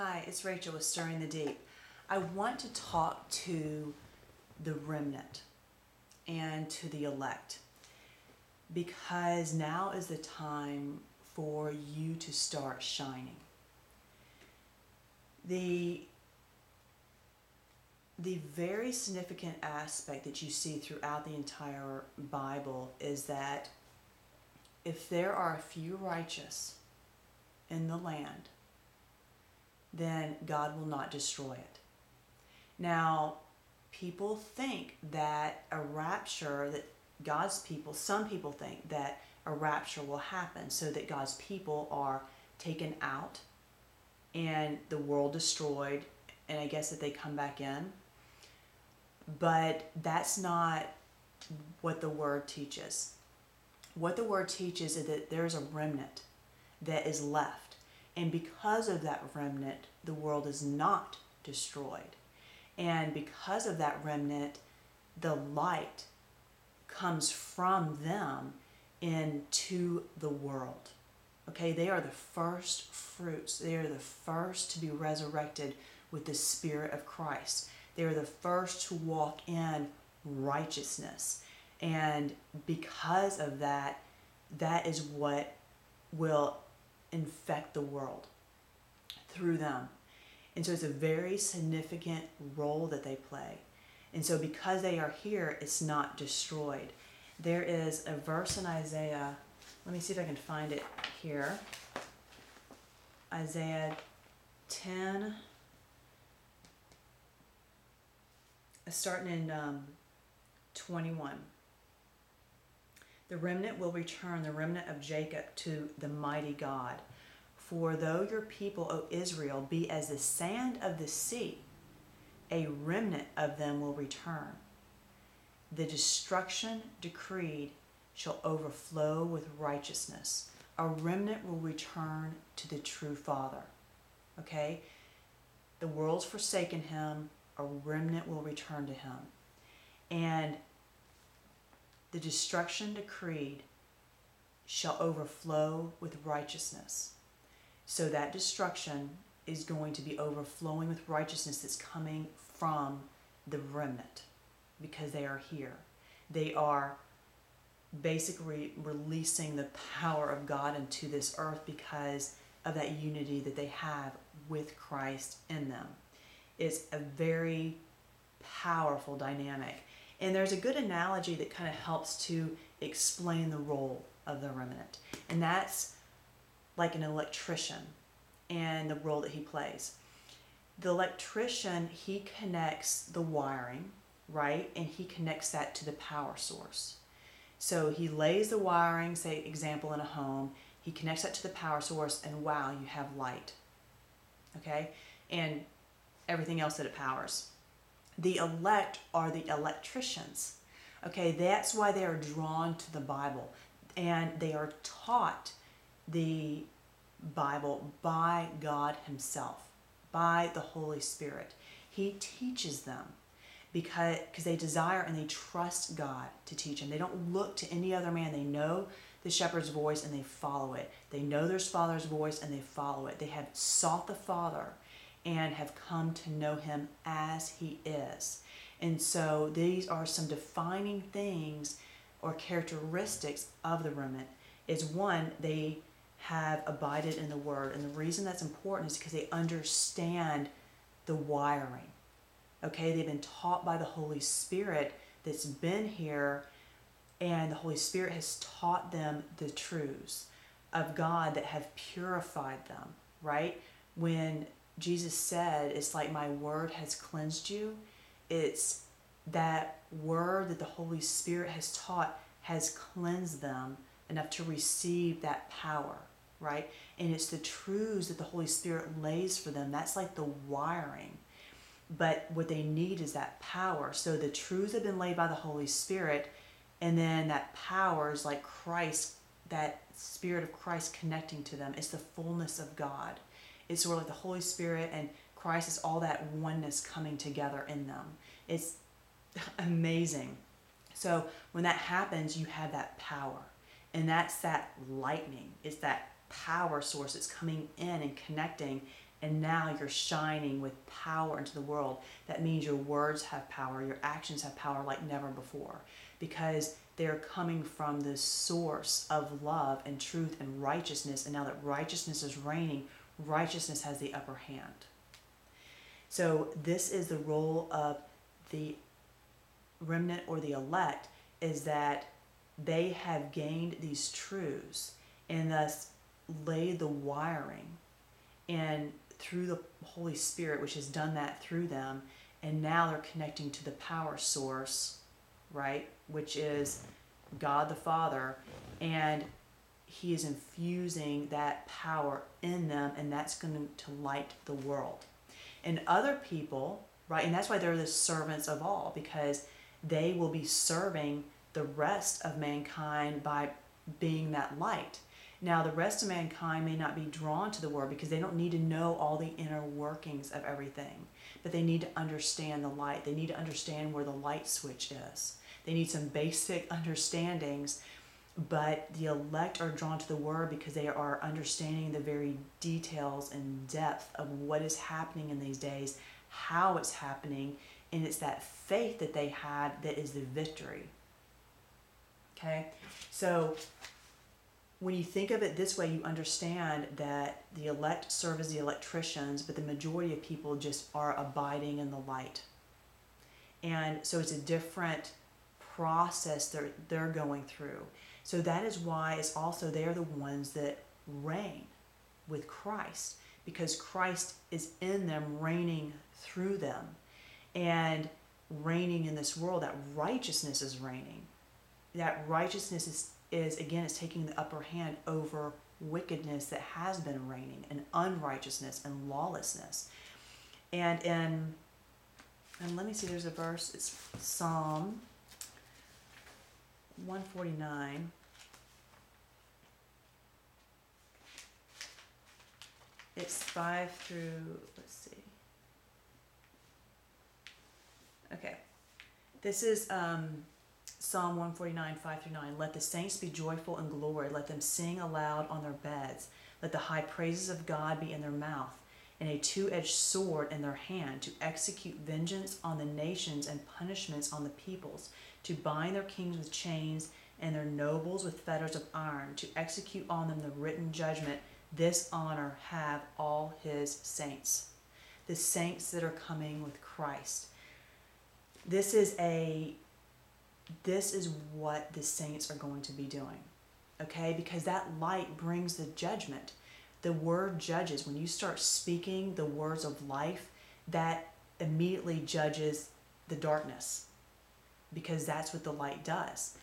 Hi, it's Rachel with Stirring the Deep. I want to talk to the remnant and to the elect because now is the time for you to start shining. The very significant aspect that you see throughout the entire Bible is that if there are a few righteous in the land, then God will not destroy it. Now, people think that a rapture, that God's people, some people think that a rapture will happen so that God's people are taken out and the world destroyed, and I guess that they come back in. But that's not what the Word teaches. What the Word teaches is that there's a remnant that is left. And because of that remnant, the world is not destroyed. And because of that remnant, the light comes from them into the world. Okay, they are the first fruits. They are the first to be resurrected with the Spirit of Christ. They are the first to walk in righteousness. And because of that, that is what will infect the world through them. And so it's a very significant role that they play. And so because they are here, it's not destroyed. There is a verse in Isaiah, let me see if I can find it here. Isaiah 10, starting in 21. The remnant will return, the remnant of Jacob, to the mighty God. For though your people, O Israel, be as the sand of the sea, a remnant of them will return. The destruction decreed shall overflow with righteousness. A remnant will return to the true Father. Okay? The world's forsaken him. A remnant will return to him. And the destruction decreed shall overflow with righteousness. So that destruction is going to be overflowing with righteousness that's coming from the remnant because they are here. They are basically releasing the power of God into this earth because of that unity that they have with Christ in them. It's a very powerful dynamic. And there's a good analogy that kind of helps to explain the role of the remnant. And that's like an electrician and the role that he plays. The electrician, he connects the wiring, right? And he connects that to the power source. So he lays the wiring, say example in a home, he connects that to the power source and wow, you have light. Okay? And everything else that it powers. The elect are the electricians. Okay, that's why they are drawn to the Bible. And they are taught the Bible by God himself, by the Holy Spirit. He teaches them because they desire and they trust God to teach them. They don't look to any other man. They know the shepherd's voice and they follow it. They know their Father's voice and they follow it. They have sought the Father and have come to know him as he is. And so these are some defining things or characteristics of the remnant. Is one, they have abided in the word. And the reason that's important is because they understand the wiring. Okay, they've been taught by the Holy Spirit that's been here, and the Holy Spirit has taught them the truths of God that have purified them, right? When Jesus said, it's like my word has cleansed you. It's that word that the Holy Spirit has taught has cleansed them enough to receive that power, right? And it's the truths that the Holy Spirit lays for them. That's like the wiring. But what they need is that power. So the truths have been laid by the Holy Spirit, and then that power is like Christ, that Spirit of Christ connecting to them. It's the fullness of God. It's sort of like the Holy Spirit and Christ is all that oneness coming together in them. It's amazing. So when that happens, you have that power. And that's that lightning. It's that power source that's coming in and connecting And now you're shining with power into the world. That means your words have power, your actions have power like never before, because they're coming from this source of love and truth and righteousness. And now that righteousness is reigning, righteousness has the upper hand. So this is the role of the remnant or the elect, is that they have gained these truths and thus laid the wiring and through the Holy Spirit, which has done that through them, and now they're connecting to the power source, right, which is God the Father, and he is infusing that power in them, and that's going to light the world. And other people, right, and that's why they're the servants of all, because they will be serving the rest of mankind by being that light. Now, the rest of mankind may not be drawn to the word because they don't need to know all the inner workings of everything, but they need to understand the light. They need to understand where the light switch is. They need some basic understandings, but the elect are drawn to the word because they are understanding the very details and depth of what is happening in these days, how it's happening, and it's that faith that they had that is the victory. Okay, so when you think of it this way, you understand that the elect serve as the electricians, but the majority of people just are abiding in the light. And so it's a different process they're going through. So that is why it's also they're the ones that reign with Christ, because Christ is in them, reigning through them, and reigning in this world. That righteousness is reigning. That righteousness is again, it's taking the upper hand over wickedness that has been reigning, and unrighteousness and lawlessness. And let me see, there's a verse, it's Psalm 149. It's 5 through, let's see. Okay. This is Psalm 149, 5 through 9. Let the saints be joyful in glory. Let them sing aloud on their beds. Let the high praises of God be in their mouth, and a two-edged sword in their hand, to execute vengeance on the nations and punishments on the peoples, to bind their kings with chains and their nobles with fetters of iron, to execute on them the written judgment. This honor have all his saints. The saints that are coming with Christ. This is what the saints are going to be doing, okay? Because that light brings the judgment. The word judges. When you start speaking the words of life, that immediately judges the darkness, because that's what the light does.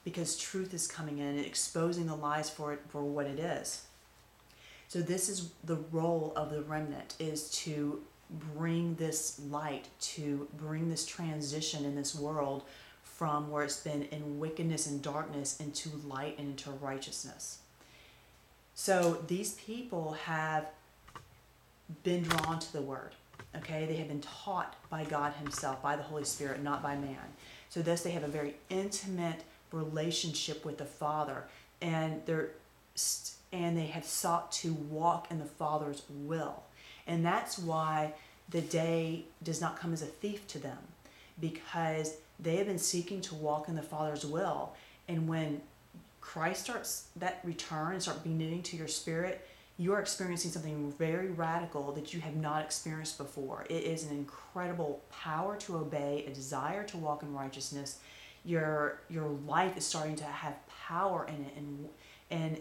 Because truth is coming in and exposing the lies for what it is. So this is the role of the remnant, is to bring this light, to bring this transition in this world from where it's been in wickedness and darkness into light and into righteousness. So these people have been drawn to the word, okay? They have been taught by God himself, by the Holy Spirit, not by man. So thus they have a very intimate relationship with the Father, and they have sought to walk in the Father's will. And that's why the day does not come as a thief to them, because they have been seeking to walk in the Father's will. And when Christ starts that return and start being knitting to your spirit, you are experiencing something very radical that you have not experienced before. It is an incredible power to obey, a desire to walk in righteousness. Your life is starting to have power in it, and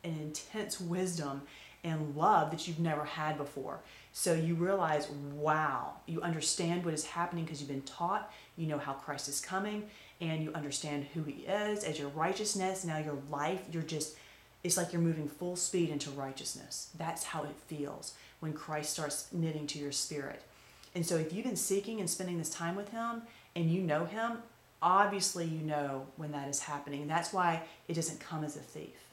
an intense wisdom and love that you've never had before. So you realize, wow, you understand what is happening because you've been taught. You know how Christ is coming, and you understand who he is as your righteousness. Now your life, it's like you're moving full speed into righteousness. That's how it feels when Christ starts knitting to your spirit. And so if you've been seeking and spending this time with him and you know him, obviously you know when that is happening. And that's why it doesn't come as a thief.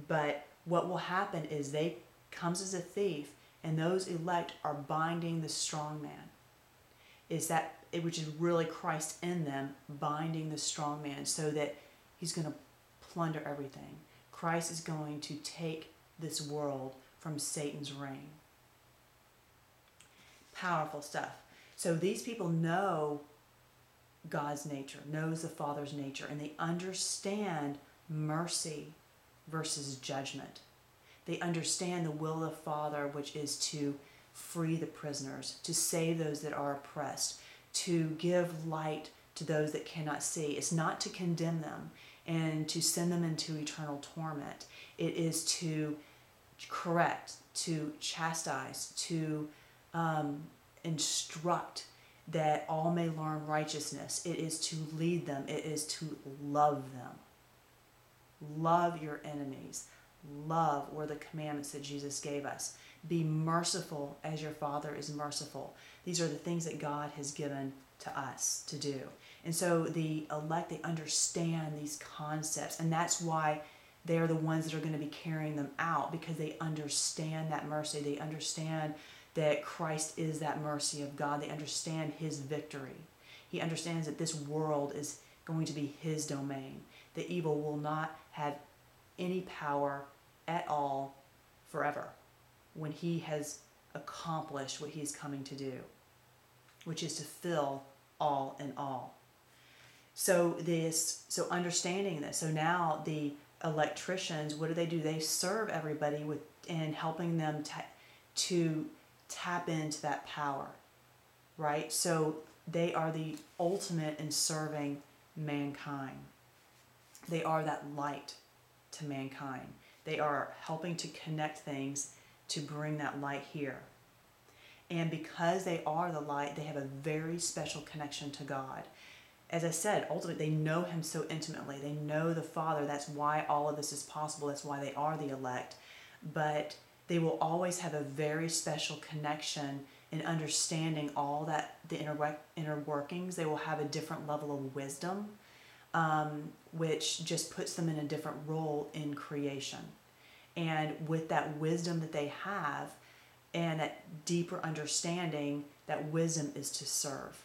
But what will happen is they comes as a thief, and those elect are binding the strong man. Which is really Christ in them, binding the strong man, so that he's going to plunder everything. Christ is going to take this world from Satan's reign. Powerful stuff. So these people know God's nature, knows the Father's nature, and they understand mercy versus judgment. They understand the will of the Father, which is to free the prisoners, to save those that are oppressed, to give light to those that cannot see. It's not to condemn them and to send them into eternal torment. It is to correct, to chastise, to instruct, that all may learn righteousness. It is to lead them. It is to love them. Love your enemies. Love were the commandments that Jesus gave us. Be merciful as your Father is merciful. These are the things that God has given to us to do. And so the elect, they understand these concepts, and that's why they're the ones that are going to be carrying them out, because they understand that mercy. They understand that Christ is that mercy of God. They understand his victory. He understands that this world is going to be his domain. The evil will not have any power at all forever when he has accomplished what he's coming to do, which is to fill all in all. So understanding this, so now the electricians, what do? They serve everybody with and helping them to tap into that power, right? So they are the ultimate in serving mankind. They are that light to mankind. They are helping to connect things to bring that light here. And because they are the light, they have a very special connection to God. As I said, ultimately, they know him so intimately. They know the Father. That's why all of this is possible. That's why they are the elect. But they will always have a very special connection in understanding all that, the inner workings. They will have a different level of wisdom, which just puts them in a different role in creation. And with that wisdom that they have and that deeper understanding, that wisdom is to serve.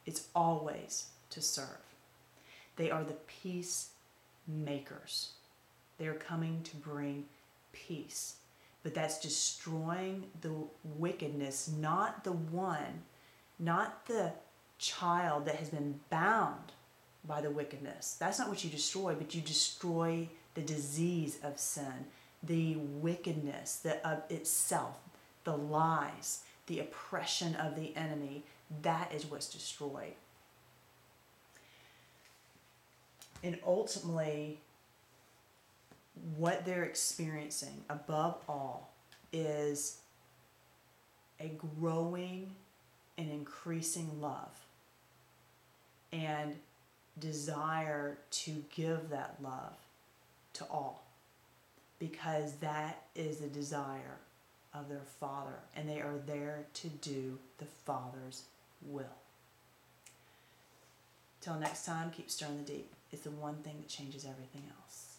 It's always to serve. They are the peacemakers. They are coming to bring peace. But that's destroying the wickedness, not the child that has been bound by the wickedness. That's not what you destroy, but you destroy the disease of sin, the wickedness of itself, the lies, the oppression of the enemy. That is what's destroyed. And ultimately, what they're experiencing above all is a growing and increasing love and desire to give that love to all, because that is the desire of their Father, and they are there to do the Father's will. Till next time, keep stirring the deep. It's the one thing that changes everything else.